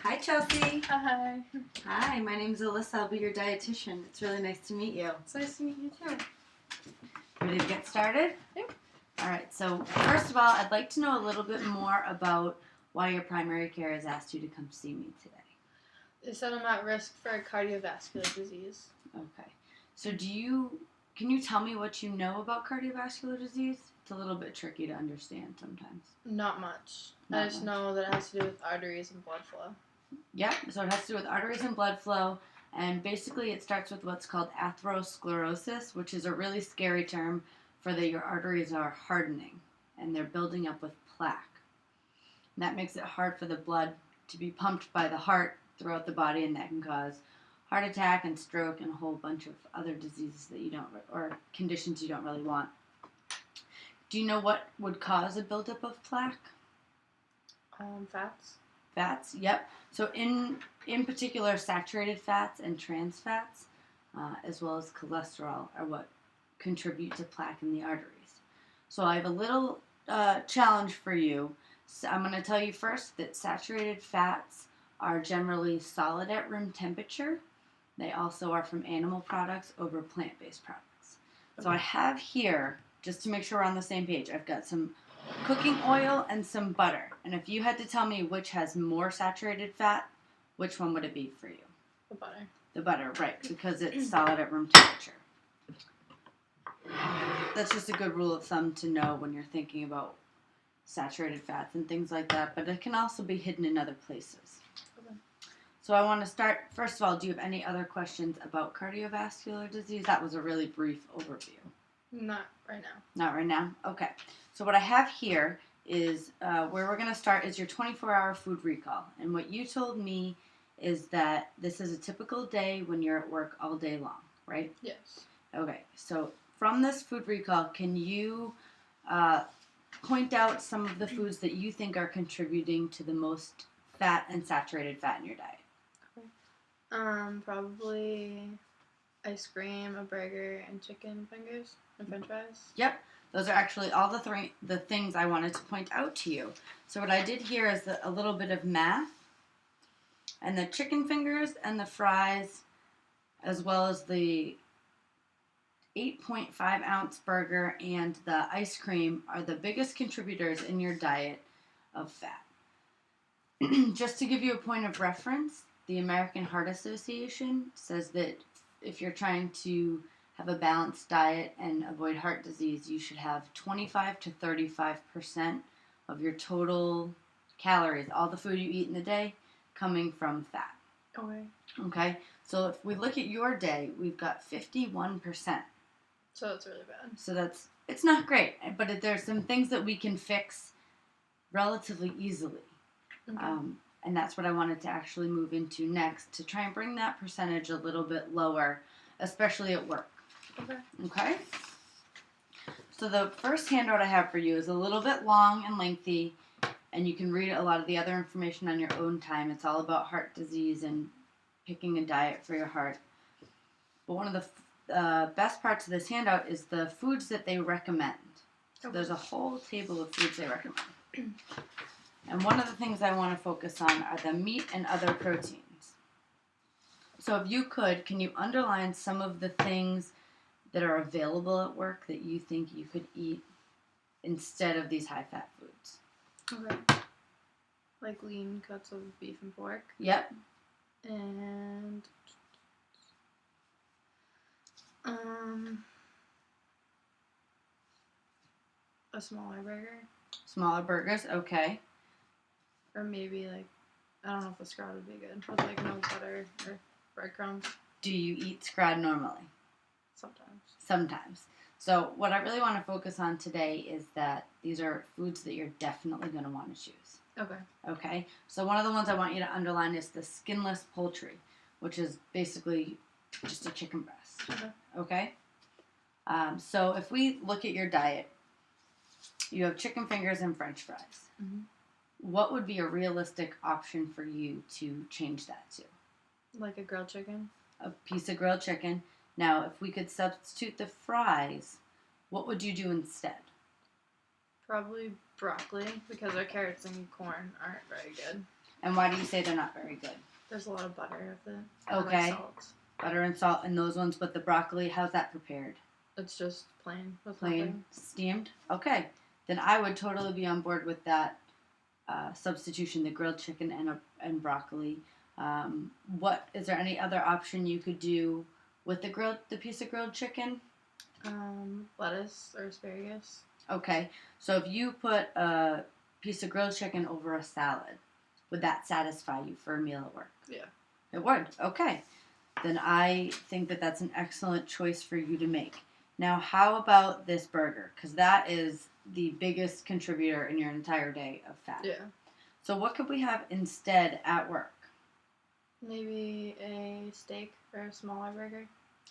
Hi, Chelsea. Hi. Hi, my name is Alyssa. I'll be your dietitian. It's really nice to meet you. It's nice to meet you too. Ready to get started? Yep. All right, so first of all, I'd like to know a little bit more about why your primary care has asked you to come see me today. They said I'm at risk for cardiovascular disease. Okay. So can you tell me what you know about cardiovascular disease? It's a little bit tricky to understand sometimes. Not much. I just know that it has to do with arteries and blood flow. Yep, so it has to do with arteries and blood flow, and basically it starts with what's called atherosclerosis, which is a really scary term for that your arteries are hardening and they're building up with plaque. And that makes it hard for the blood to be pumped by the heart throughout the body, and that can cause heart attack and stroke and a whole bunch of other diseases that you don't, or conditions you don't really want. Do you know what would cause a buildup of plaque? Fats. Fats, yep. So in particular, saturated fats and trans fats, as well as cholesterol, are what contribute to plaque in the arteries. So I have a little challenge for you. So I'm going to tell you first that saturated fats are generally solid at room temperature. They also are from animal products over plant-based products. Okay. So I have here, just to make sure we're on the same page, I've got some cooking oil and some butter. And if you had to tell me which has more saturated fat, which one would it be for you? The butter. The butter, right, because it's solid at room temperature. That's just a good rule of thumb to know when you're thinking about saturated fats and things like that, but it can also be hidden in other places. Okay. So I want to start, first of all, do you have any other questions about cardiovascular disease? That was a really brief overview. Not right now. Not right now? Okay. So what I have here is where we're going to start is your 24-hour food recall. And what you told me is that this is a typical day when you're at work all day long, right? Yes. Okay. So from this food recall, can you point out some of the foods that you think are contributing to the most fat and saturated fat in your diet? Okay. Probably ice cream, a burger, and chicken fingers and french fries. Yep. Those are actually all the things I wanted to point out to you. So what I did here is a little bit of math. And the chicken fingers and the fries, as well as the 8.5 ounce burger and the ice cream, are the biggest contributors in your diet of fat. Just to give you a point of reference, the American Heart Association says that if you're trying to have a balanced diet and avoid heart disease, you should have 25 to 35% of your total calories, all the food you eat in a day, coming from fat. Okay. Okay? So if we look at your day, we've got 51%. So that's really bad. So it's not great, but there's some things that we can fix relatively easily. Okay. And that's what I wanted to actually move into next, to try and bring that percentage a little bit lower, especially at work. Okay. Okay? So the first handout I have for you is a little bit long and lengthy, and you can read a lot of the other information on your own time. It's all about heart disease and picking a diet for your heart. But one of the best parts of this handout is the foods that they recommend. So there's a whole table of foods they recommend. And one of the things I want to focus on are the meat and other proteins. So if you can you underline some of the things that are available at work that you think you could eat instead of these high-fat foods? Okay. Like lean cuts of beef and pork. Yep. And a smaller burger. Smaller burgers, okay. Or maybe I don't know if a scrod would be good, with no butter or breadcrumbs. Do you eat scrod normally? Sometimes. So what I really want to focus on today is that these are foods that you're definitely going to want to choose. Okay. Okay. So one of the ones I want you to underline is the skinless poultry, which is basically just a chicken breast. Okay. So if we look at your diet, you have chicken fingers and french fries. Mm-hmm. What would be a realistic option for you to change that to? Like a grilled chicken? A piece of grilled chicken. Now, if we could substitute the fries, what would you do instead? Probably broccoli, because our carrots and corn aren't very good. And why do you say they're not very good? There's a lot of butter with it. Okay. And salt. Butter and salt in those ones, but the broccoli, how's that prepared? It's just plain. With Plain, nothing. steamed? Okay. Then I would totally be on board with that substitution, the grilled chicken and broccoli. What is there any other option you could do with the piece of grilled chicken? Lettuce or asparagus. Okay, so if you put a piece of grilled chicken over a salad, would that satisfy you for a meal at work? Yeah. It would. Okay, then I think that that's an excellent choice for you to make. Now, how about this burger? Because that is the biggest contributor in your entire day of fat. Yeah. So what could we have instead at work? Maybe a steak or a smaller burger.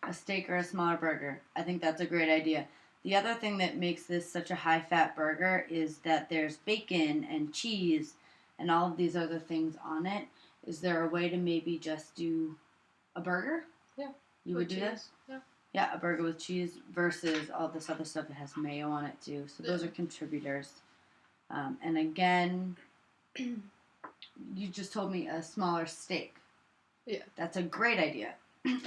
A steak or a smaller burger. I think that's a great idea. The other thing that makes this such a high-fat burger is that there's bacon and cheese and all of these other things on it. Is there a way to maybe just do a burger? Yeah. You would do this? Yeah. Yeah, a burger with cheese versus all this other stuff that has mayo on it too. So those are contributors. And again, you just told me a smaller steak. Yeah. That's a great idea,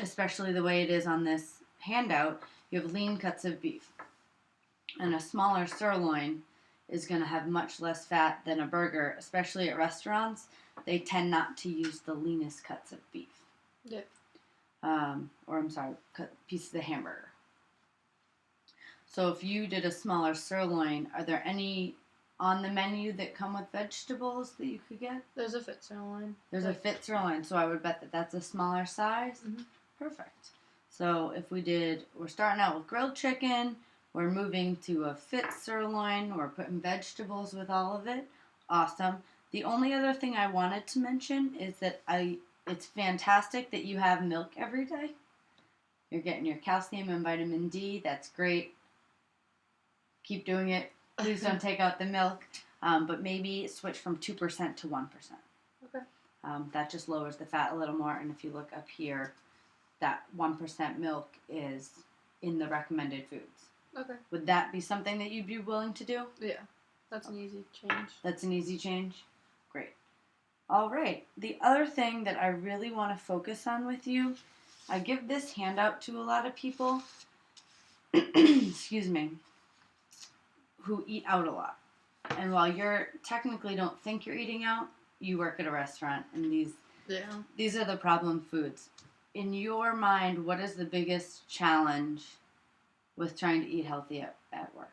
especially the way it is on this handout. You have lean cuts of beef. And a smaller sirloin is going to have much less fat than a burger, especially at restaurants. They tend not to use the leanest cuts of beef. Yeah. Cut pieces of the hamburger. So if you did a smaller sirloin, are there any on the menu that come with vegetables that you could get? There's a fit sirloin. There's a fit sirloin, so I would bet that that's a smaller size. Mm-hmm. Perfect. So if we're starting out with grilled chicken, we're moving to a fit sirloin, we're putting vegetables with all of it. Awesome. The only other thing I wanted to mention is that it's fantastic that you have milk every day. You're getting your calcium and vitamin D. That's great. Keep doing it. Please don't take out the milk. But maybe switch from 2% to 1%. Okay. That just lowers the fat a little more. And if you look up here, that 1% milk is in the recommended foods. Okay. Would that be something that you'd be willing to do? Yeah. That's an easy change. That's an easy change? Great. All right. The other thing that I really want to focus on with you, I give this handout to a lot of people, excuse me, who eat out a lot. And while you're technically don't think you're eating out, you work at a restaurant, and these are the problem foods. In your mind, what is the biggest challenge with trying to eat healthy at work?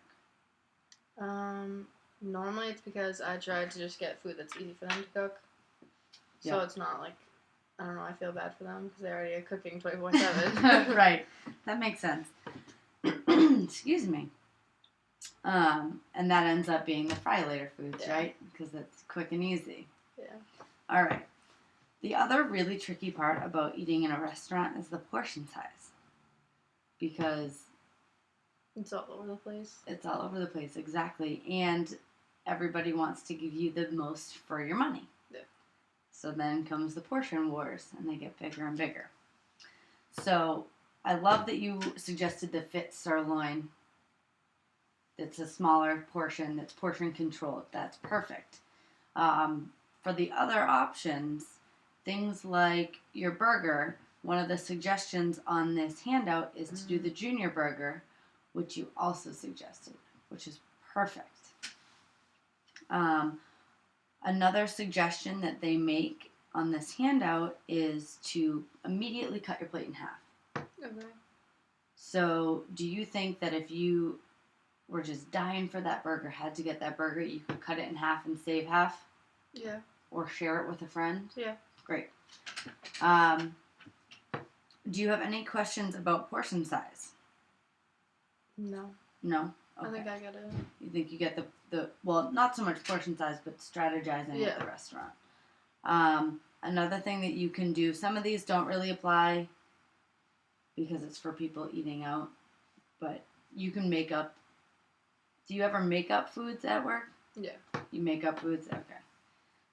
Normally it's because I tried to just get food that's easy for them to cook. So it's not like, I don't know, I feel bad for them because they already are cooking 24/7. Right. That makes sense. Excuse me. And that ends up being the fry later foods, right? Because it's quick and easy. Yeah. All right. The other really tricky part about eating in a restaurant is the portion size. Because it's all over the place. It's all over the place, exactly. And everybody wants to give you the most for your money. Yeah. So then comes the portion wars, and they get bigger and bigger. So I love that you suggested the fit sirloin. It's a smaller portion that's portion controlled. That's perfect. For the other options, things like your burger, one of the suggestions on this handout is to do the junior burger, which you also suggested, which is perfect. Another suggestion that they make on this handout is to immediately cut your plate in half. Okay. So do you think that if you were just dying for that burger, had to get that burger, you could cut it in half and save half? Yeah. Or share it with a friend? Yeah. Great. Do you have any questions about portion size? No. No? Okay. I think I get it. You think you get the well, not so much portion size, but strategizing at the restaurant. Another thing that you can do, some of these don't really apply because it's for people eating out, but you can make up. Do you ever make up foods at work? Yeah. You make up foods? Okay.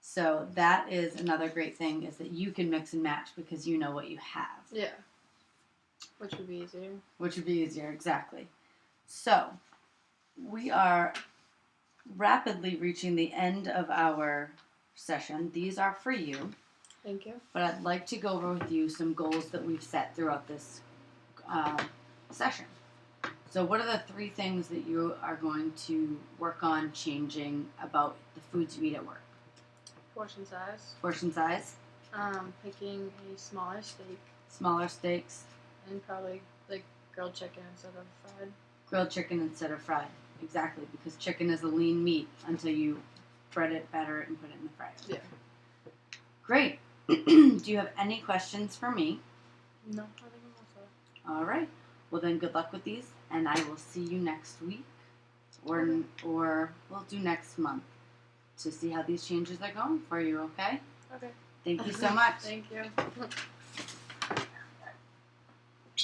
So that is another great thing, is that you can mix and match because you know what you have. Yeah. Which would be easier. Which would be easier, exactly. So, we are rapidly reaching the end of our session. These are for you. Thank you. But I'd like to go over with you some goals that we've set throughout this session. So what are the 3 things that you are going to work on changing about the foods you eat at work? Portion size. Portion size. Picking a smaller steak. Smaller steaks. And probably like grilled chicken instead of fried. Grilled chicken instead of fried. Exactly, because chicken is a lean meat until you bread it, batter it, and put it in the fryer. Yeah. Great. Do you have any questions for me? No, I think I'm also. All right. Well, then good luck with these, and I will see you next week, or we'll do next month to see how these changes are going for you, okay? Okay. Thank you so much. Thank you.